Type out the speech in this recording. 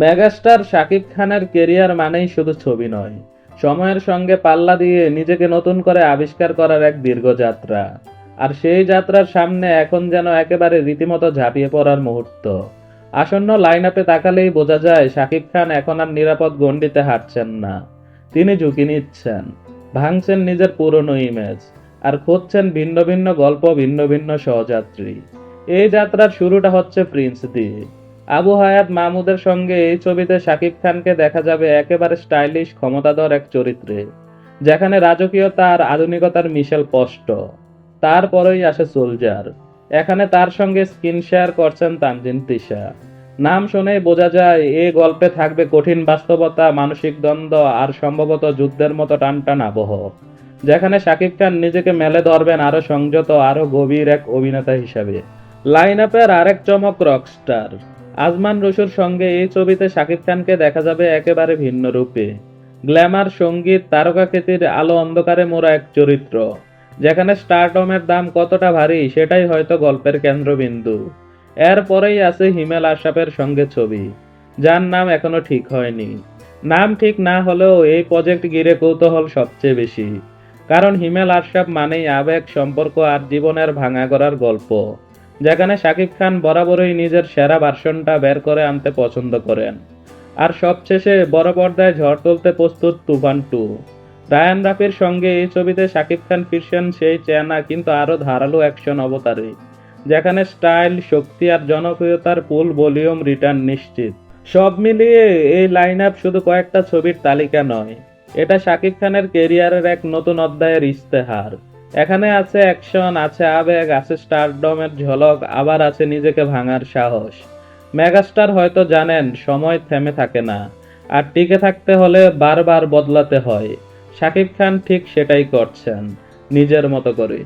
Megastar Shakib খানের career মানেই শুধু ছবি নয়, সময়ের সঙ্গে পাল্লা দিয়ে নিজেকে নতুন করে আবিষ্কার করার এক দীর্ঘ যাত্রা। আর সেই যাত্রার সামনে এখন যেন একেবারে রীতিমতো ঝাঁপিয়ে পড়ার মুহূর্ত। আসন্ন লাইন আপে তাকালেই বোঝা যায় শাকিব খান এখন আর নিরাপদ গণ্ডিতে হাঁটছেন না। তিনি ঝুঁকি নিচ্ছেন, ভাঙছেন নিজের পুরনো ইমেজ, আর খুঁজছেন ভিন্ন ভিন্ন গল্প, ভিন্ন ভিন্ন সহযাত্রী। এই যাত্রার শুরুটা হচ্ছে প্রিন্স দিয়ে। আবু হায়াত মাহমুদের সঙ্গে এই ছবিতে শাকিব খানকে দেখা যাবে একেবারে স্টাইলিশ ক্ষমতাধর এক চরিত্রে, যেখানে রাজকীয়তা আর আধুনিকতার মিশেল স্পষ্ট। তারপরেই আসে সোলজার। এখানে তার সঙ্গে স্ক্রিন শেয়ার করছেন তানজিন তিশা। নাম শুনেই বোঝা যায় এই গল্পে থাকবে কঠিন বাস্তবতা, মানসিক দ্বন্দ্ব আর সম্ভবত যুদ্ধের মতো টানটান আবহ, যেখানে শাকিব খান নিজেকে মেলে ধরবেন আরো সংযত, আরো গভীর এক অভিনেতা হিসাবে। লাইন আপের আরেক চমক রকস্টার আজমান রুশুর সঙ্গে এই ছবিতে শাকিব খানকে দেখা যাবে একেবারে ভিন্ন রূপে। গ্ল্যামার, সঙ্গীত, তারকাখ্যাতির আলো অন্ধকারে মোড়া এক চরিত্র, যেখানে স্টারডমের দাম কতটা ভারী সেটাই হয়তো গল্পের কেন্দ্রবিন্দু। এরপরেই আছে হিমেল আশরাফের সঙ্গে ছবি, যার নাম এখনো ঠিক হয়নি। নাম ঠিক না হলেও এই প্রজেক্ট ঘিরে কৌতূহল সবচেয়ে বেশি, কারণ হিমেল আশরাফ মানেই আবেগ, সম্পর্ক আর জীবনের ভাঙা গড়ার গল্প, যেখানে শাকিব খান বরাবরই নিজের সেরা ভার্সনটা বের করে আনতে পছন্দ করেন। আর সবশেষে বড় পর্দায় ঝড় তুলতে প্রস্তুত তুফান 2। রায়ান রাফির সঙ্গে এই ছবিতে শাকিব খান ফিরছেন সেই চেনা কিন্তু আরো ধারালো অ্যাকশন অবতারে, যেখানে স্টাইল, শক্তি আর জনপ্রিয়তার ফুল ভলিউম রিটার্ন নিশ্চিত। সব মিলিয়ে এই লাইন আপ শুধু কয়েকটা ছবির তালিকা নয়, এটা শাকিব খানের কেরিয়ারের এক নতুন অধ্যায়ের ইস্তেহার। এখানে আছে অ্যাকশন, আছে আবেগ, আছে স্টারডমের ঝলক, আবার আছে নিজেকে ভাঙার সাহস। মেগাস্টার হয়তো জানেন সময় থেমে থাকে না, আর টিকে থাকতে হলে বারবার বদলাতে হয়। শাকিব খান ঠিক সেটাই করছেন, নিজের মতো করে।